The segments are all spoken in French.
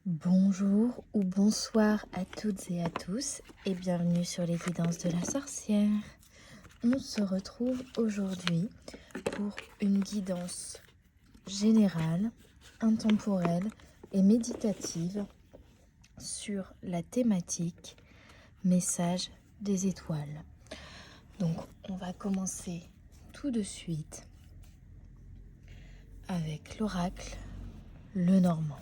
Bonjour ou bonsoir à toutes et à tous et bienvenue sur les guidances de la sorcière. On se retrouve aujourd'hui pour une guidance générale, intemporelle et méditative sur la thématique message des étoiles. Donc on va commencer tout de suite avec l'oracle Lenormand.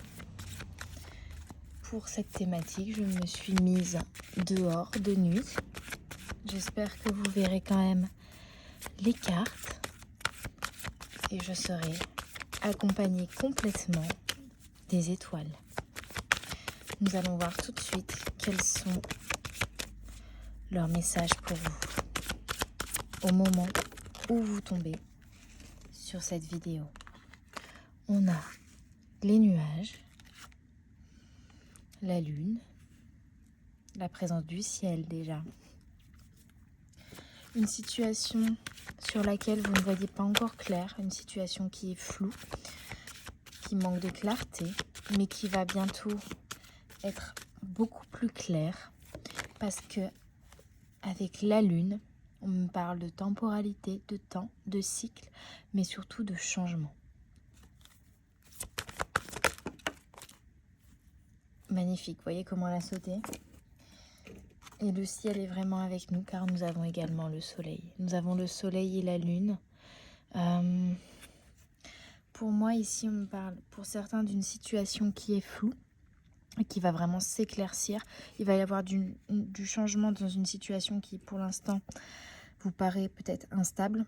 Pour cette thématique, je me suis mise dehors de nuit. J'espère que vous verrez quand même les cartes et je serai accompagnée complètement des étoiles. Nous allons voir tout de suite quels sont leurs messages pour vous au moment où vous tombez sur cette vidéo. On a les nuages, la lune, la présence du ciel déjà, une situation sur laquelle vous ne voyez pas encore clair, une situation qui est floue, qui manque de clarté, mais qui va bientôt être beaucoup plus claire parce que avec la lune, on me parle de temporalité, de temps, de cycle, mais surtout de changement. Magnifique, voyez comment elle a sauté. Et le ciel est vraiment avec nous car nous avons également le soleil. Nous avons le soleil et la lune. Pour moi, ici, on me parle pour certains d'une situation qui est floue et qui va vraiment s'éclaircir. Il va y avoir du changement dans une situation qui, pour l'instant, vous paraît peut-être instable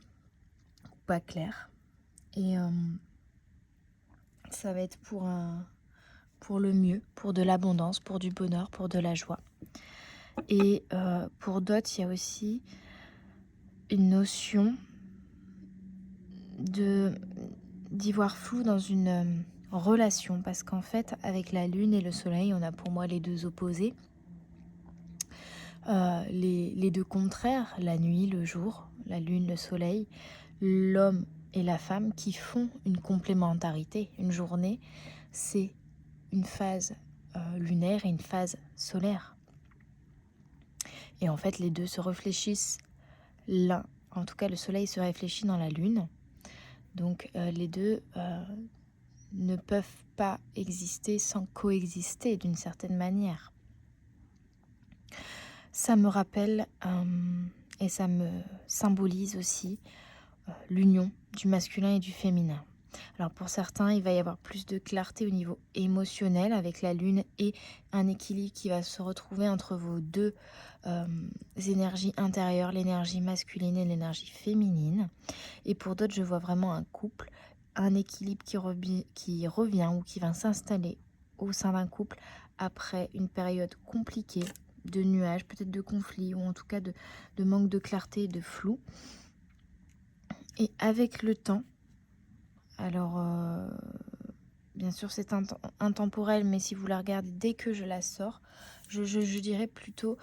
ou pas claire. Et ça va être pour le mieux, pour de l'abondance, pour du bonheur, pour de la joie. Et pour d'autres, il y a aussi une notion d'y voir flou dans une relation. Parce qu'en fait, avec la lune et le soleil, on a pour moi les deux opposés. Les deux contraires, la nuit, le jour, la lune, le soleil, l'homme et la femme qui font une complémentarité. Une journée, c'est une phase lunaire et une phase solaire. Et en fait, les deux se réfléchissent l'un. En tout cas, le soleil se réfléchit dans la lune. Donc, les deux ne peuvent pas exister sans coexister d'une certaine manière. Ça me rappelle et ça me symbolise aussi l'union du masculin et du féminin. Alors pour certains, il va y avoir plus de clarté au niveau émotionnel avec la lune et un équilibre qui va se retrouver entre vos deux énergies intérieures, l'énergie masculine et l'énergie féminine. Et pour d'autres, je vois vraiment un couple, un équilibre qui revient ou qui va s'installer au sein d'un couple après une période compliquée de nuages, peut-être de conflits ou en tout cas de manque de clarté et de flou. Et avec le temps, alors bien sûr c'est intemporel, mais si vous la regardez dès que je la sors, je dirais plutôt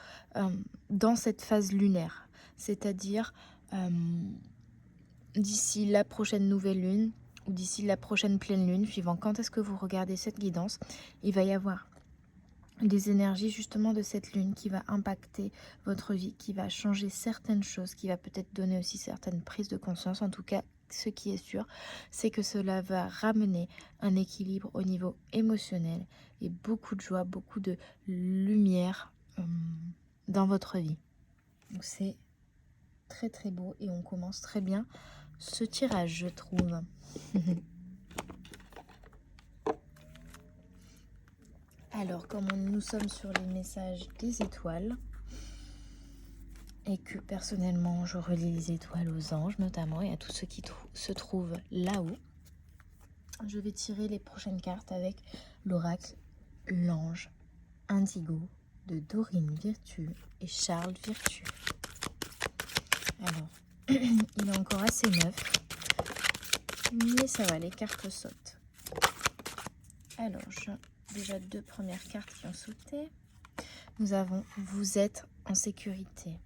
dans cette phase lunaire, c'est-à-dire d'ici la prochaine nouvelle lune ou d'ici la prochaine pleine lune, suivant quand est-ce que vous regardez cette guidance, il va y avoir les énergies justement de cette lune qui va impacter votre vie, qui va changer certaines choses, qui va peut-être donner aussi certaines prises de conscience. En tout cas, ce qui est sûr, c'est que cela va ramener un équilibre au niveau émotionnel et beaucoup de joie, beaucoup de lumière dans votre vie. Donc c'est très très beau et on commence très bien ce tirage, je trouve. Alors, comme nous sommes sur les messages des étoiles, et que personnellement je relie les étoiles aux anges notamment et à tous ceux qui se trouvent là-haut, je vais tirer les prochaines cartes avec l'oracle l'ange indigo de Dorine Virtue et Charles Virtue. Alors, il est encore assez neuf, mais ça va, les cartes sautent. Alors, déjà deux premières cartes qui ont sauté. Nous avons « Vous êtes en sécurité ».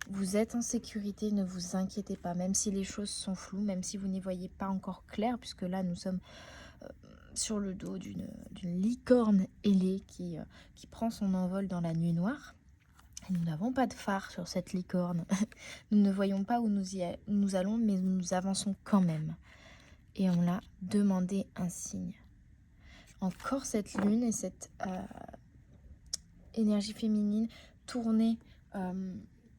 Vous êtes en sécurité, ne vous inquiétez pas, même si les choses sont floues, même si vous n'y voyez pas encore clair, puisque là nous sommes sur le dos d'une licorne ailée qui prend son envol dans la nuit noire. Et nous n'avons pas de phare sur cette licorne. Nous ne voyons pas où nous allons, mais nous avançons quand même. Et on l'a demandé un signe. Encore cette lune et cette énergie féminine tournée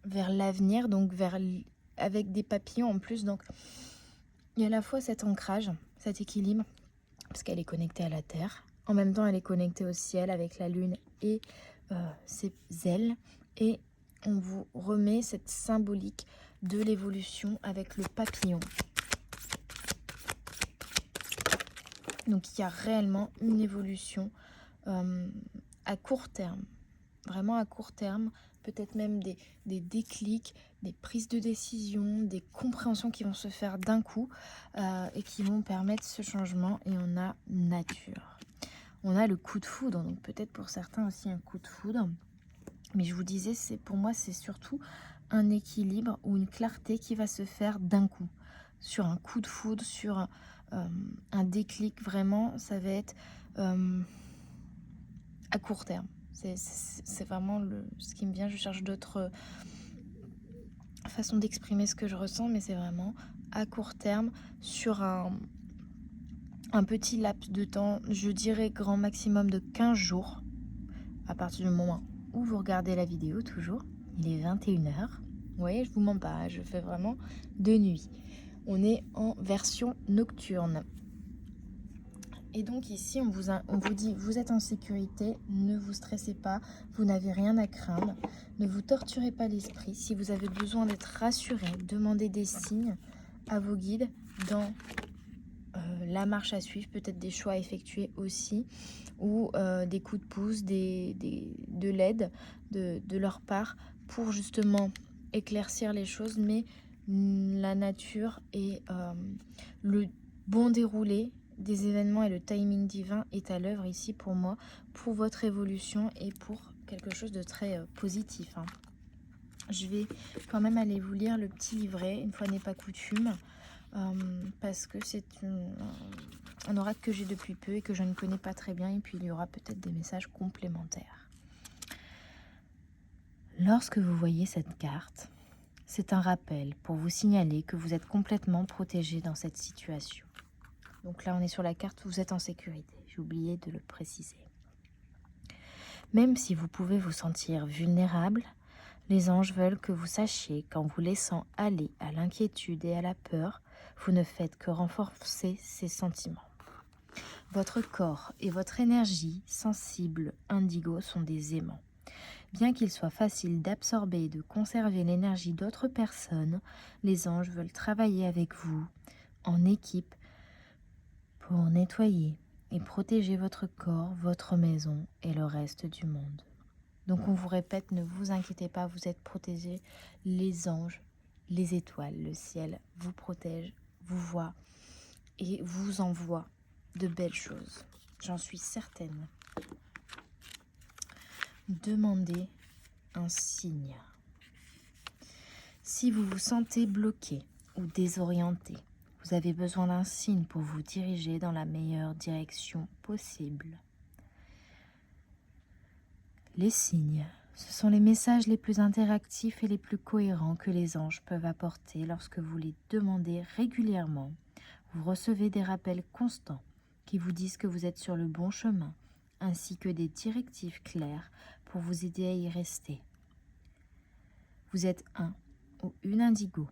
vers l'avenir, donc avec des papillons en plus. Donc il y a à la fois cet ancrage, cet équilibre, parce qu'elle est connectée à la Terre. En même temps, elle est connectée au ciel avec la lune et ses ailes. Et on vous remet cette symbolique de l'évolution avec le papillon. Donc il y a réellement une évolution à court terme, vraiment à court terme, peut-être même des déclics, des prises de décision, des compréhensions qui vont se faire d'un coup et qui vont permettre ce changement. Et on a nature. On a le coup de foudre, donc peut-être pour certains aussi un coup de foudre. Mais je vous disais, pour moi, c'est surtout un équilibre ou une clarté qui va se faire d'un coup. Sur un coup de foudre, sur un déclic, vraiment, ça va être à court terme. C'est vraiment ce qui me vient. Je cherche d'autres façons d'exprimer ce que je ressens, mais c'est vraiment à court terme, sur un petit laps de temps, je dirais grand maximum de 15 jours, à partir du moment où vous regardez la vidéo, toujours. Il est 21h. Vous voyez, je vous mens pas, je fais vraiment de nuit. On est en version nocturne. Et donc ici, on vous dit, vous êtes en sécurité, ne vous stressez pas, vous n'avez rien à craindre, ne vous torturez pas l'esprit. Si vous avez besoin d'être rassuré, demandez des signes à vos guides dans la marche à suivre, peut-être des choix à effectuer aussi, ou des coups de pouce, de l'aide de leur part pour justement éclaircir les choses. Mais la nature et le bon déroulé des événements et le timing divin est à l'œuvre ici pour moi, pour votre évolution et pour quelque chose de très positif. Je vais quand même aller vous lire le petit livret, une fois n'est pas coutume, parce que c'est un oracle que j'ai depuis peu et que je ne connais pas très bien, et puis il y aura peut-être des messages complémentaires. Lorsque vous voyez cette carte, c'est un rappel pour vous signaler que vous êtes complètement protégé dans cette situation. Donc là, on est sur la carte, vous êtes en sécurité. J'ai oublié de le préciser. Même si vous pouvez vous sentir vulnérable, les anges veulent que vous sachiez qu'en vous laissant aller à l'inquiétude et à la peur, vous ne faites que renforcer ces sentiments. Votre corps et votre énergie sensible indigo sont des aimants. Bien qu'il soit facile d'absorber et de conserver l'énergie d'autres personnes, les anges veulent travailler avec vous en équipe pour nettoyer et protéger votre corps, votre maison et le reste du monde. Donc on vous répète, ne vous inquiétez pas, vous êtes protégés. Les anges, les étoiles, le ciel vous protègent, vous voient et vous envoient de belles choses. J'en suis certaine. Demandez un signe. Si vous vous sentez bloqué ou désorienté, vous avez besoin d'un signe pour vous diriger dans la meilleure direction possible. Les signes, ce sont les messages les plus interactifs et les plus cohérents que les anges peuvent apporter lorsque vous les demandez régulièrement. Vous recevez des rappels constants qui vous disent que vous êtes sur le bon chemin, ainsi que des directives claires pour vous aider à y rester. Vous êtes un ou une indigo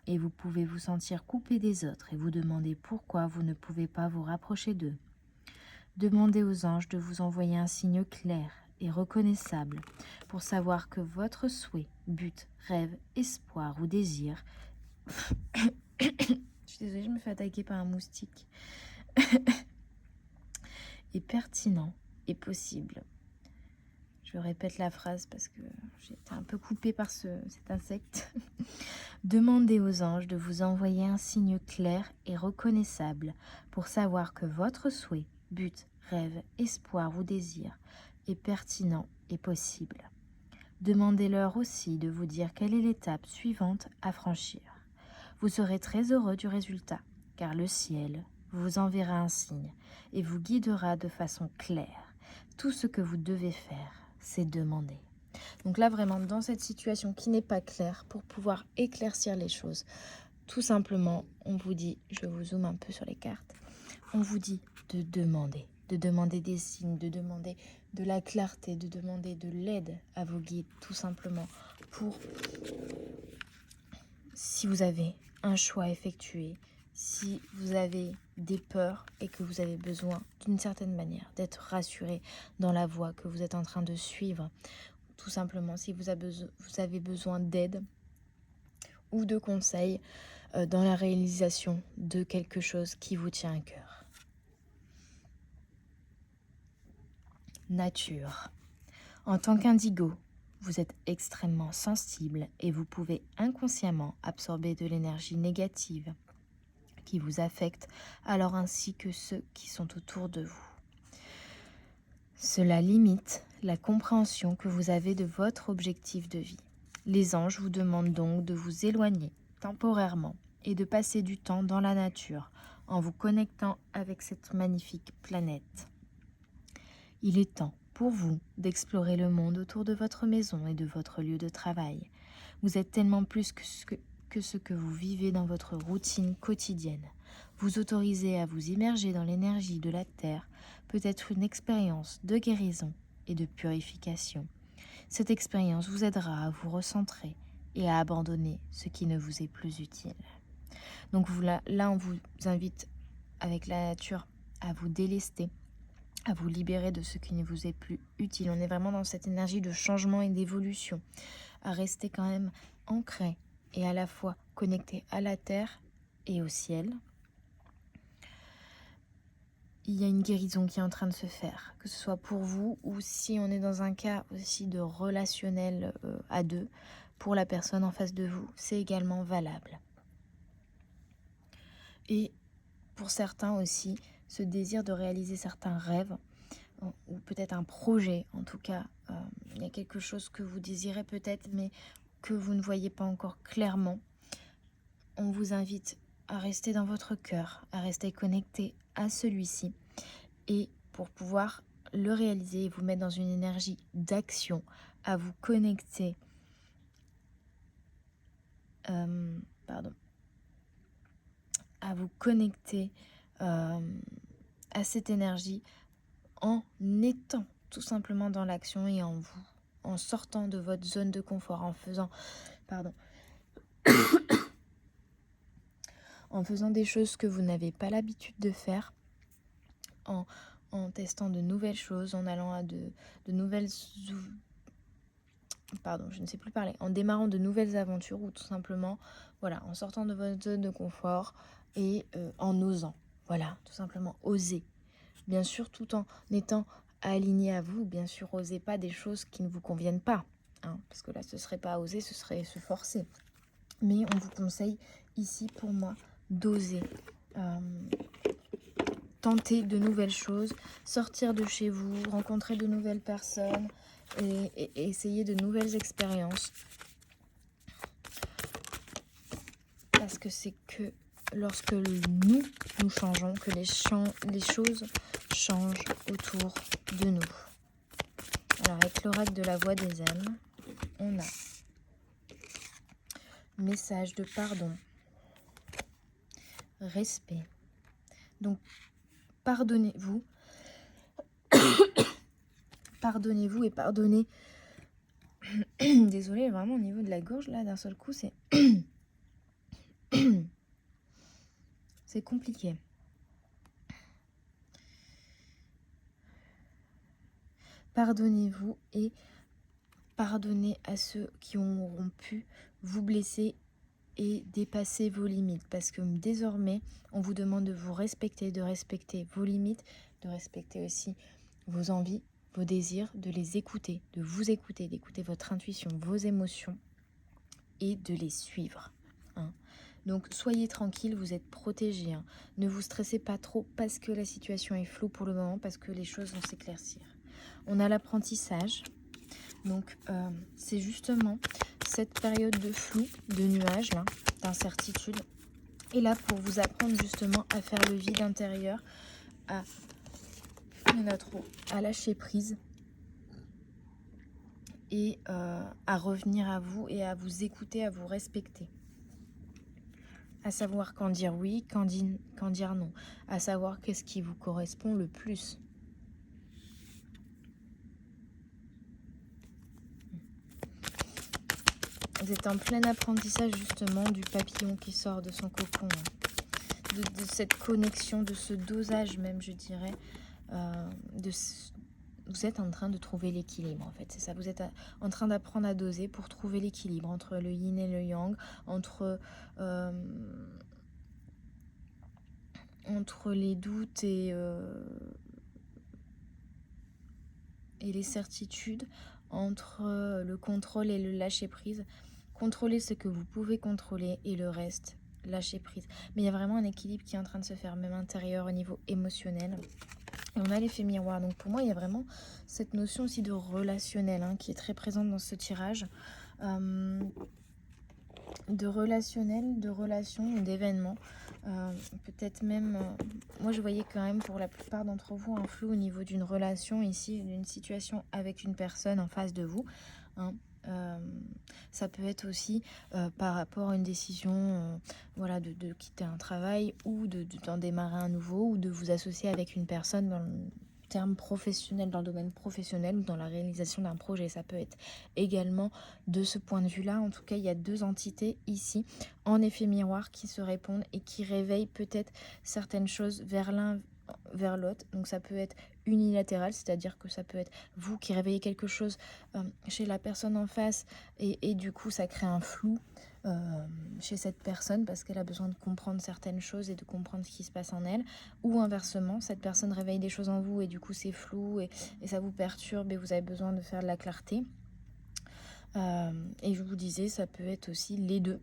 et vous pouvez vous sentir coupé des autres et vous demander pourquoi vous ne pouvez pas vous rapprocher d'eux. Demandez aux anges de vous envoyer un signe clair et reconnaissable pour savoir que votre souhait, but, rêve, espoir ou désir je suis désolée, je me fais attaquer par un moustique est pertinent et possible. Je répète la phrase parce que j'ai été un peu coupée par cet insecte. Demandez aux anges de vous envoyer un signe clair et reconnaissable pour savoir que votre souhait, but, rêve, espoir ou désir est pertinent et possible. Demandez-leur aussi de vous dire quelle est l'étape suivante à franchir. Vous serez très heureux du résultat, car le ciel, vous enverra un signe et vous guidera de façon claire. Tout ce que vous devez faire, c'est demander. Donc là, vraiment, dans cette situation qui n'est pas claire, pour pouvoir éclaircir les choses, tout simplement, on vous dit, je vous zoome un peu sur les cartes, on vous dit de demander des signes, de demander de la clarté, de demander de l'aide à vos guides, tout simplement, pour, si vous avez un choix à effectuer, si vous avez des peurs et que vous avez besoin d'une certaine manière d'être rassuré dans la voie que vous êtes en train de suivre, tout simplement si vous avez besoin d'aide ou de conseils dans la réalisation de quelque chose qui vous tient à cœur. Nature. En tant qu'indigo, vous êtes extrêmement sensible et vous pouvez inconsciemment absorber de l'énergie négative qui vous affecte, alors ainsi que ceux qui sont autour de vous. Cela limite la compréhension que vous avez de votre objectif de vie. Les anges vous demandent donc de vous éloigner temporairement et de passer du temps dans la nature en vous connectant avec cette magnifique planète. Il est temps pour vous d'explorer le monde autour de votre maison et de votre lieu de travail. Vous êtes tellement plus que ce que vous vivez dans votre routine quotidienne. Vous autorisez à vous immerger dans l'énergie de la Terre peut être une expérience de guérison et de purification. Cette expérience vous aidera à vous recentrer et à abandonner ce qui ne vous est plus utile. Donc là, on vous invite avec la nature à vous délester, à vous libérer de ce qui ne vous est plus utile. On est vraiment dans cette énergie de changement et d'évolution, à rester quand même ancré et à la fois connecté à la terre et au ciel. Il y a une guérison qui est en train de se faire, que ce soit pour vous ou si on est dans un cas aussi de relationnel à deux, pour la personne en face de vous, c'est également valable. Et pour certains aussi, ce désir de réaliser certains rêves, ou peut-être un projet, en tout cas, il y a quelque chose que vous désirez peut-être, mais que vous ne voyez pas encore clairement. On vous invite à rester dans votre cœur, à rester connecté à celui-ci, et pour pouvoir le réaliser et vous mettre dans une énergie d'action, à vous connecter, à vous connecter à cette énergie en étant tout simplement dans l'action et en sortant de votre zone de confort, en faisant des choses que vous n'avez pas l'habitude de faire, en testant de nouvelles choses, en allant à de nouvelles... en démarrant de nouvelles aventures ou tout simplement, voilà, en sortant de votre zone de confort et en osant, voilà, tout simplement oser. Bien sûr, tout en étant aligné à vous, bien sûr, osez pas des choses qui ne vous conviennent pas, hein, parce que là, ce serait pas oser, ce serait se forcer. Mais on vous conseille ici, pour moi, d'oser, tenter de nouvelles choses, sortir de chez vous, rencontrer de nouvelles personnes et essayer de nouvelles expériences. Parce que c'est que lorsque nous changeons, que les choses changent autour de nous. Alors avec l'oracle de la voix des âmes, on a message de pardon, respect. Donc pardonnez-vous, pardonnez-vous et pardonnez. Désolée, vraiment au niveau de la gorge là, d'un seul coup, c'est compliqué. Pardonnez-vous et pardonnez à ceux qui auront pu vous blesser et dépasser vos limites. Parce que désormais, on vous demande de vous respecter, de respecter vos limites, de respecter aussi vos envies, vos désirs, de les écouter, de vous écouter, d'écouter votre intuition, vos émotions et de les suivre. Hein. Donc soyez tranquille, vous êtes protégés. Hein. Ne vous stressez pas trop parce que la situation est floue pour le moment, parce que les choses vont s'éclaircir. On a l'apprentissage. Donc c'est justement cette période de flou, de nuages, d'incertitude, est là pour vous apprendre justement à faire le vide intérieur, à, à lâcher prise et à revenir à vous et à vous écouter, à vous respecter. À savoir quand dire oui, quand dire non. À savoir qu'est-ce qui vous correspond le plus. Vous êtes en plein apprentissage justement du papillon qui sort de son cocon, de cette connexion, de ce dosage même, je dirais. Vous êtes en train de trouver l'équilibre, en fait, c'est ça. Vous êtes en train d'apprendre à doser pour trouver l'équilibre entre le yin et le yang, entre les doutes et les certitudes, entre le contrôle et le lâcher-prise. Contrôlez ce que vous pouvez contrôler et le reste, lâcher prise. Mais il y a vraiment un équilibre qui est en train de se faire, même intérieur, au niveau émotionnel. Et on a l'effet miroir. Donc pour moi, il y a vraiment cette notion aussi de relationnel qui est très présente dans ce tirage. De relationnel, de relation, d'événements. Peut-être même, moi je voyais quand même pour la plupart d'entre vous un flou au niveau d'une relation ici, d'une situation avec une personne en face de vous. Ça peut être aussi par rapport à une décision voilà, de quitter un travail ou d'en démarrer un nouveau ou de vous associer avec une personne dans le terme professionnel, dans le domaine professionnel ou dans la réalisation d'un projet. Ça peut être également de ce point de vue-là. En tout cas, il y a deux entités ici en effet miroir qui se répondent et qui réveillent peut-être certaines choses vers l'un vers l'autre. Donc ça peut être unilatéral, c'est-à-dire que ça peut être vous qui réveillez quelque chose chez la personne en face et du coup ça crée un flou chez cette personne parce qu'elle a besoin de comprendre certaines choses et de comprendre ce qui se passe en elle, ou inversement, cette personne réveille des choses en vous et du coup c'est flou et ça vous perturbe et vous avez besoin de faire de la clarté. Et je vous disais, ça peut être aussi les deux.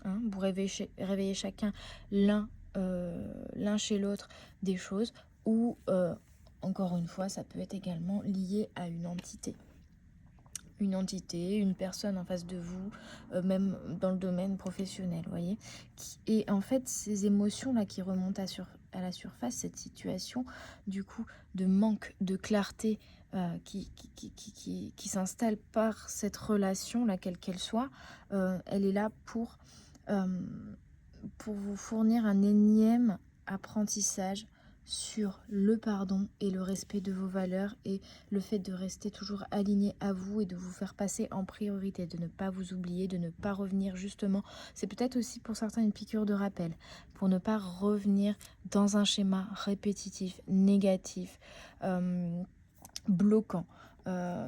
Vous réveillez chacun l'un chez l'autre des choses, ou encore une fois, ça peut être également lié à une entité. Une personne en face de vous, même dans le domaine professionnel, voyez. Et en fait, ces émotions-là qui remontent à la surface, cette situation, du coup, de manque de clarté qui s'installe par cette relation-là, quelle qu'elle soit, elle est là pour vous fournir un énième apprentissage sur le pardon et le respect de vos valeurs et le fait de rester toujours aligné à vous et de vous faire passer en priorité, de ne pas vous oublier, de ne pas revenir justement. C'est peut-être aussi pour certains une piqûre de rappel, pour ne pas revenir dans un schéma répétitif, négatif, bloquant.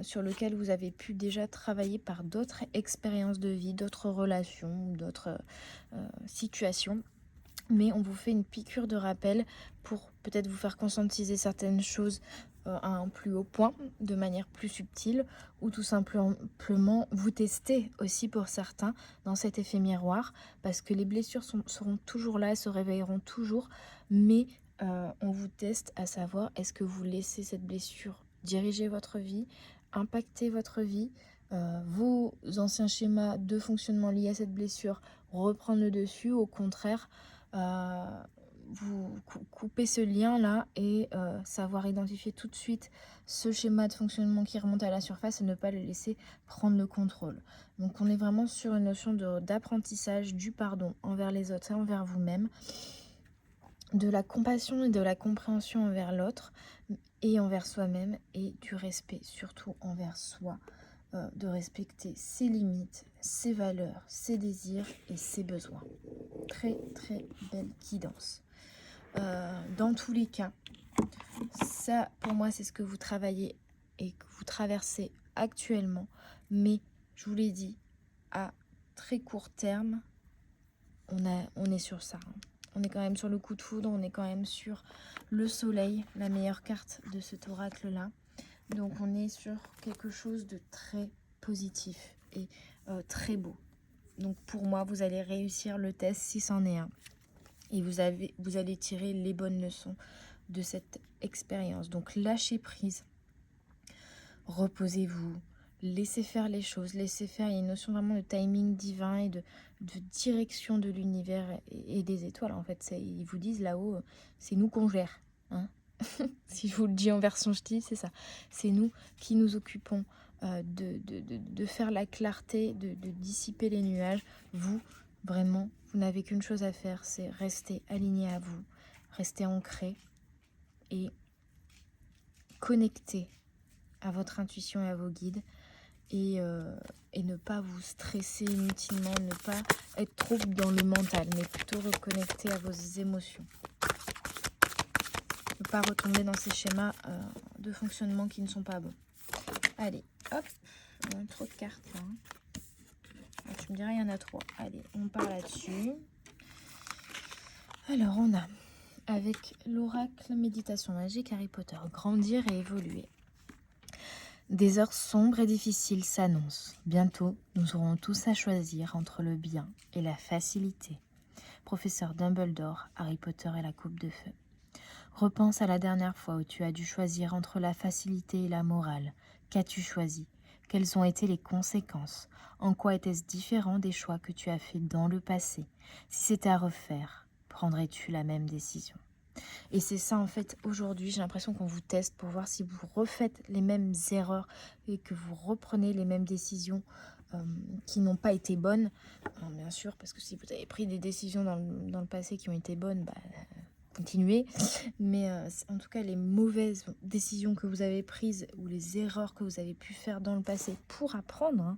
Sur lequel vous avez pu déjà travailler par d'autres expériences de vie, d'autres relations, d'autres situations. Mais on vous fait une piqûre de rappel pour peut-être vous faire conscientiser certaines choses à un plus haut point, de manière plus subtile, ou tout simplement vous tester aussi pour certains dans cet effet miroir, parce que les blessures seront toujours là, elles se réveilleront toujours, mais on vous teste à savoir est-ce que vous laissez cette blessure diriger votre vie, impacter votre vie, vos anciens schémas de fonctionnement liés à cette blessure reprendre le dessus, au contraire, vous coupez ce lien là et savoir identifier tout de suite ce schéma de fonctionnement qui remonte à la surface et ne pas le laisser prendre le contrôle. Donc on est vraiment sur une notion d'apprentissage du pardon envers les autres et envers vous-même, de la compassion et de la compréhension envers l'autre et envers soi-même, et du respect surtout envers soi, de respecter ses limites, ses valeurs, ses désirs et ses besoins. Très très belle guidance. Dans tous les cas, ça pour moi c'est ce que vous travaillez et que vous traversez actuellement, mais je vous l'ai dit, à très court terme, on est sur ça. On est quand même sur le coup de foudre, on est quand même sur le soleil, la meilleure carte de cet oracle-là. Donc on est sur quelque chose de très positif et très beau. Donc pour moi, vous allez réussir le test si c'en est un. Et vous allez tirer les bonnes leçons de cette expérience. Donc lâchez prise, reposez-vous, laissez faire les choses, laissez faire. Il y a une notion vraiment de timing divin et de direction de l'univers et des étoiles. En fait, ils vous disent là-haut, c'est nous qu'on gère. Hein. Si je vous le dis en version ch'ti, c'est ça. C'est nous qui nous occupons de faire la clarté, de dissiper les nuages. Vous, vraiment, vous n'avez qu'une chose à faire, c'est rester aligné à vous, rester ancré et connecté à votre intuition et à vos guides. Et ne pas vous stresser inutilement, ne pas être trop dans le mental, mais plutôt reconnecter à vos émotions. Ne pas retomber dans ces schémas de fonctionnement qui ne sont pas bons. Allez, hop, on a trop de cartes là. Tu me diras, il y en a 3. Allez, on part là-dessus. Alors, on a, avec l'oracle méditation magique Harry Potter, grandir et évoluer. Des heures sombres et difficiles s'annoncent. Bientôt, nous aurons tous à choisir entre le bien et la facilité. Professeur Dumbledore, Harry Potter et la coupe de feu. Repense à la dernière fois où tu as dû choisir entre la facilité et la morale. Qu'as-tu choisi? Quelles ont été les conséquences? En quoi était-ce différent des choix que tu as faits dans le passé? Si c'était à refaire, prendrais-tu la même décision? Et c'est ça en fait aujourd'hui, j'ai l'impression qu'on vous teste pour voir si vous refaites les mêmes erreurs et que vous reprenez les mêmes décisions qui n'ont pas été bonnes. Alors, bien sûr, parce que si vous avez pris des décisions dans le passé qui ont été bonnes, continuez. Mais en tout cas, les mauvaises décisions que vous avez prises ou les erreurs que vous avez pu faire dans le passé pour apprendre, hein,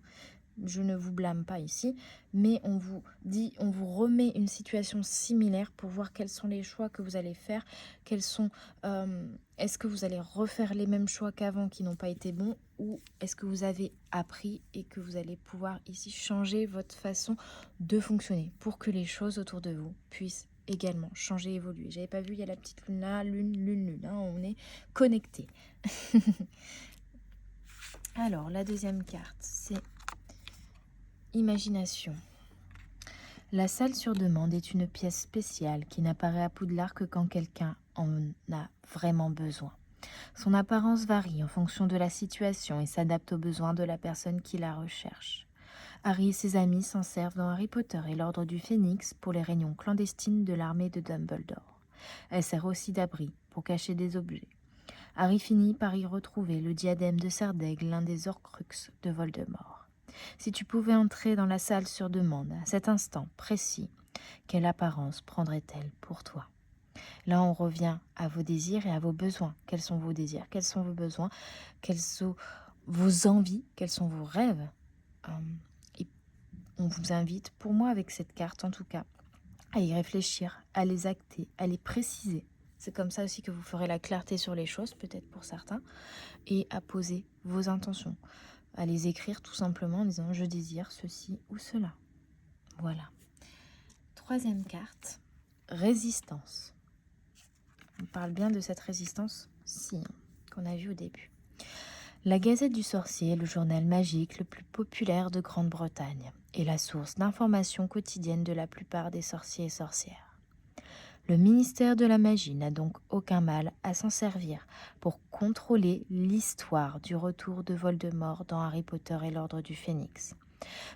je ne vous blâme pas ici, mais on vous dit, on vous remet une situation similaire pour voir quels sont les choix que vous allez faire, est-ce que vous allez refaire les mêmes choix qu'avant qui n'ont pas été bons, ou est-ce que vous avez appris et que vous allez pouvoir ici changer votre façon de fonctionner pour que les choses autour de vous puissent également changer, évoluer. J'avais pas vu, il y a la petite lune là, lune, hein, on est connecté. Alors, la deuxième carte, c'est imagination. La salle sur demande est une pièce spéciale qui n'apparaît à Poudlard que quand quelqu'un en a vraiment besoin. Son apparence varie en fonction de la situation et s'adapte aux besoins de la personne qui la recherche. Harry et ses amis s'en servent dans Harry Potter et l'Ordre du Phénix pour les réunions clandestines de l'armée de Dumbledore. Elle sert aussi d'abri pour cacher des objets. Harry finit par y retrouver le diadème de Serdaigle, l'un des Horcruxes de Voldemort. Si tu pouvais entrer dans la salle sur demande, à cet instant précis, quelle apparence prendrait-elle pour toi? Là, on revient à vos désirs et à vos besoins. Quels sont vos désirs? Quels sont vos besoins? Quelles sont vos envies? Quels sont vos rêves? Et on vous invite, pour moi, avec cette carte en tout cas, à y réfléchir, à les acter, à les préciser. C'est comme ça aussi que vous ferez la clarté sur les choses, peut-être pour certains, et à poser vos intentions, à les écrire tout simplement en disant « je désire ceci ou cela ». Voilà. Troisième carte, résistance. On parle bien de cette résistance-ci, qu'on a vue au début. La Gazette du Sorcier est le journal magique le plus populaire de Grande-Bretagne et la source d'informations quotidiennes de la plupart des sorciers et sorcières. Le ministère de la Magie n'a donc aucun mal à s'en servir pour contrôler l'histoire du retour de Voldemort dans Harry Potter et l'Ordre du Phénix.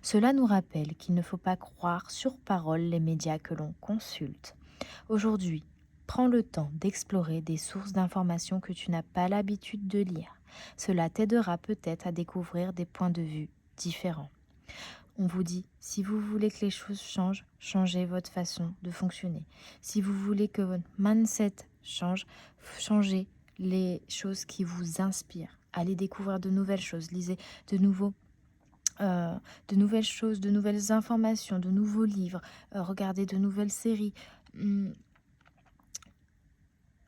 Cela nous rappelle qu'il ne faut pas croire sur parole les médias que l'on consulte. Aujourd'hui, prends le temps d'explorer des sources d'informations que tu n'as pas l'habitude de lire. Cela t'aidera peut-être à découvrir des points de vue différents. On vous dit, si vous voulez que les choses changent, changez votre façon de fonctionner. Si vous voulez que votre mindset change, changez les choses qui vous inspirent. Allez découvrir de nouvelles choses, lisez de nouvelles choses, de nouvelles informations, de nouveaux livres, regardez de nouvelles séries.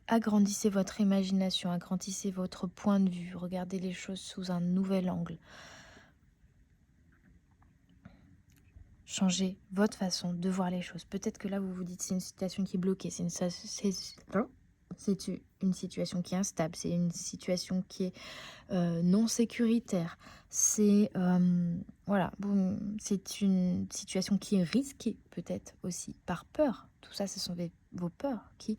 Agrandissez votre imagination, agrandissez votre point de vue, regardez les choses sous un nouvel angle. Changez votre façon de voir les choses. Peut-être que là, vous vous dites c'est une situation qui est bloquée, c'est une situation qui est instable, c'est une situation qui est non sécuritaire, c'est c'est une situation qui est risquée peut-être aussi par peur. Tout ça, ce sont vos peurs qui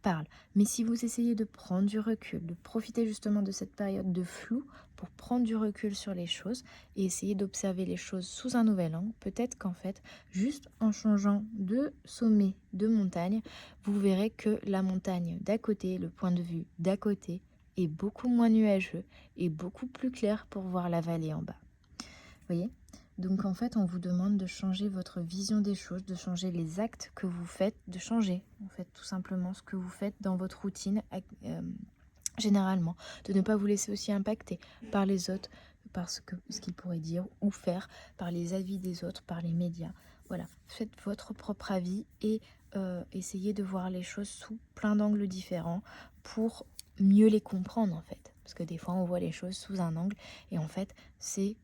parle. Mais si vous essayez de prendre du recul, de profiter justement de cette période de flou pour prendre du recul sur les choses et essayer d'observer les choses sous un nouvel angle, peut-être qu'en fait, juste en changeant de sommet de montagne, vous verrez que la montagne d'à côté, le point de vue d'à côté, est beaucoup moins nuageux et beaucoup plus clair pour voir la vallée en bas. Vous voyez? Donc en fait, on vous demande de changer votre vision des choses, de changer les actes que vous faites, de changer en fait tout simplement ce que vous faites dans votre routine généralement, de ne pas vous laisser aussi impacter par les autres, par ce qu'ils pourraient dire ou faire, par les avis des autres, par les médias. Voilà, faites votre propre avis et essayez de voir les choses sous plein d'angles différents pour mieux les comprendre en fait. Parce que des fois, on voit les choses sous un angle et en fait, c'est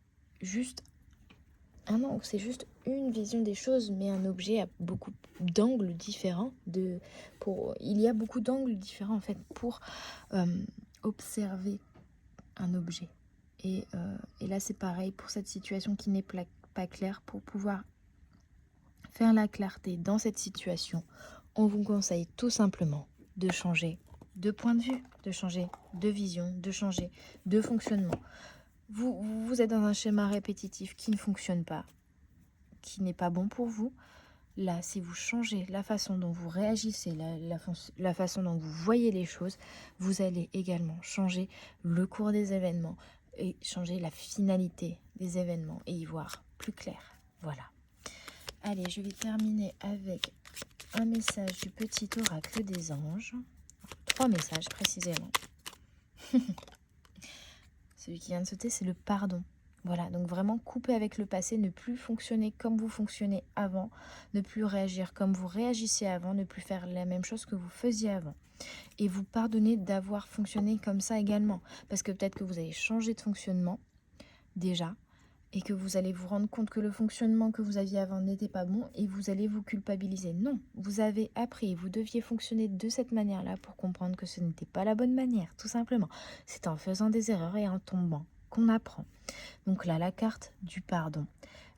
juste un angle, c'est juste une vision des choses, mais un objet a beaucoup d'angles différents. Il y a beaucoup d'angles différents en fait pour observer un objet. Et là, c'est pareil pour cette situation qui n'est pas claire. Pour pouvoir faire la clarté dans cette situation, on vous conseille tout simplement de changer de point de vue, de changer de vision, de changer de fonctionnement. Vous êtes dans un schéma répétitif qui ne fonctionne pas, qui n'est pas bon pour vous. Là, si vous changez la façon dont vous réagissez, la façon dont vous voyez les choses, vous allez également changer le cours des événements et changer la finalité des événements et y voir plus clair. Voilà. Allez, je vais terminer avec un message du petit oracle des anges. 3 messages précisément. Celui qui vient de sauter, c'est le pardon. Voilà, donc vraiment couper avec le passé, ne plus fonctionner comme vous fonctionnez avant, ne plus réagir comme vous réagissiez avant, ne plus faire la même chose que vous faisiez avant. Et vous pardonner d'avoir fonctionné comme ça également. Parce que peut-être que vous avez changé de fonctionnement déjà et que vous allez vous rendre compte que le fonctionnement que vous aviez avant n'était pas bon et vous allez vous culpabiliser. Non, vous avez appris, vous deviez fonctionner de cette manière-là pour comprendre que ce n'était pas la bonne manière, tout simplement. C'est en faisant des erreurs et en tombant qu'on apprend. Donc là, la carte du pardon.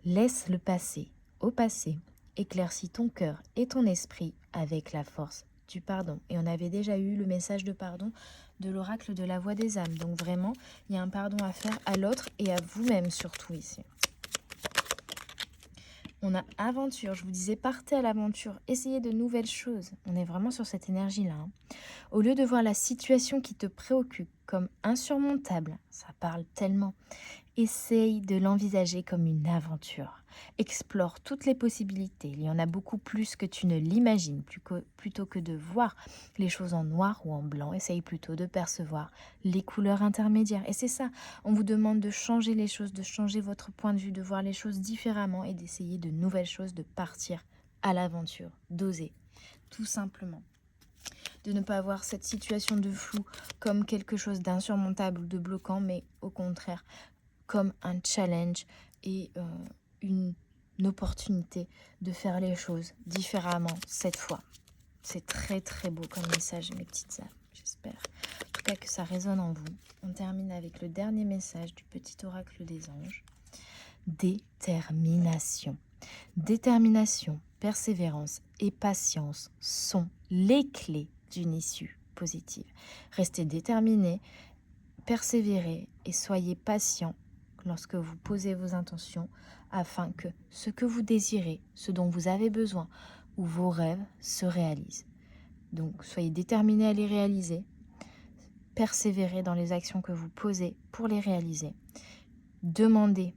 Laisse le passé au passé. Éclaircis ton cœur et ton esprit avec la force du pardon. Et on avait déjà eu le message de pardon de l'oracle de la voix des âmes. Donc vraiment, il y a un pardon à faire à l'autre et à vous-même surtout ici. On a aventure, je vous disais, partez à l'aventure, essayez de nouvelles choses. On est vraiment sur cette énergie-là. Au lieu de voir la situation qui te préoccupe comme insurmontable, ça parle tellement, essaye de l'envisager comme une aventure. Explore toutes les possibilités. Il y en a beaucoup plus que tu ne l'imagines. Plutôt que de voir les choses en noir ou en blanc, essaye plutôt de percevoir les couleurs intermédiaires. Et c'est ça, on vous demande de changer les choses, de changer votre point de vue, de voir les choses différemment et d'essayer de nouvelles choses, de partir à l'aventure, d'oser, tout simplement. De ne pas voir cette situation de flou comme quelque chose d'insurmontable ou de bloquant, mais au contraire, comme un challenge et une opportunité de faire les choses différemment cette fois. C'est très très beau comme message, mes petites âmes, j'espère. En tout cas que ça résonne en vous. On termine avec le dernier message du petit oracle des anges. Détermination. Détermination, persévérance et patience sont les clés d'une issue positive. Restez déterminés, persévérez et soyez patients lorsque vous posez vos intentions afin que ce que vous désirez, ce dont vous avez besoin ou vos rêves se réalisent. Donc soyez déterminés à les réaliser, persévérez dans les actions que vous posez pour les réaliser. Demandez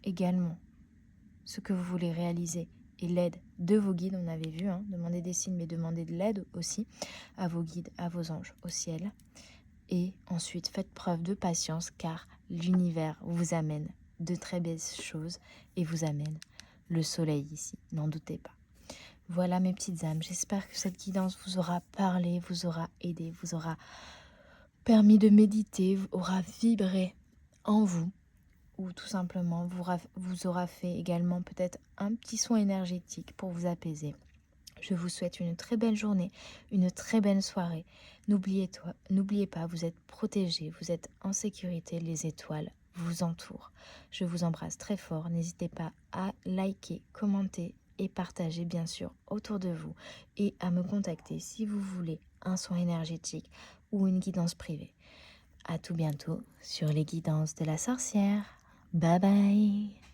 également ce que vous voulez réaliser et l'aide de vos guides, on avait vu, demandez des signes mais demandez de l'aide aussi à vos guides, à vos anges au ciel. Et ensuite, faites preuve de patience car l'univers vous amène de très belles choses et vous amène le soleil ici, n'en doutez pas. Voilà mes petites âmes, j'espère que cette guidance vous aura parlé, vous aura aidé, vous aura permis de méditer, aura vibré en vous ou tout simplement vous aura fait également peut-être un petit soin énergétique pour vous apaiser. Je vous souhaite une très belle journée, une très belle soirée. N'oubliez pas, vous êtes protégés, vous êtes en sécurité, les étoiles vous entourent. Je vous embrasse très fort, n'hésitez pas à liker, commenter et partager bien sûr autour de vous et à me contacter si vous voulez un soin énergétique ou une guidance privée. À tout bientôt sur les guidances de la sorcière. Bye bye.